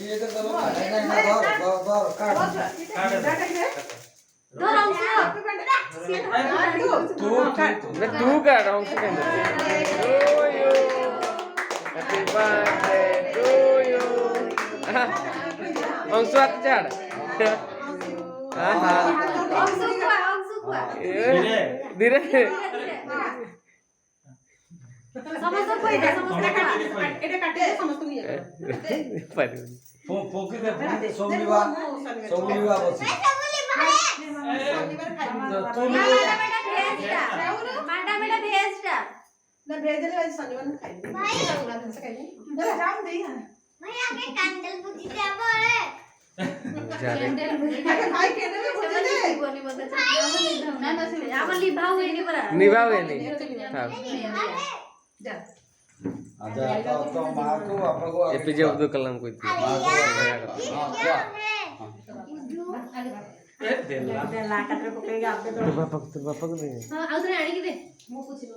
ये कर दो धर काट तू काट अंश केंद्र to you happy birthday to you Ansh हात झाड धीरे समस्त कोई दे समस्त এটা কাটে সমস্ত নিয়ে पोकी दे सोमलिवा बसी तू माटा बेटा भेजटा ना भेजले आज शनिवार में खाई भाई से खाई जरा जाम दे भाई आगे कैंडल बुझी दे बोले कैंडल बुझी अरे भाई कैंडल बुझी दे बोली बोलते ना ना से आमा लिभाव एनी परा निभाव एनी जा आजा तो मां को आपा को एपीजे अब्दुल कलाम को थी ला कटरे पकेगा आपके तो बापा को दे हां आउथरे आणी की दे मु पूछ लो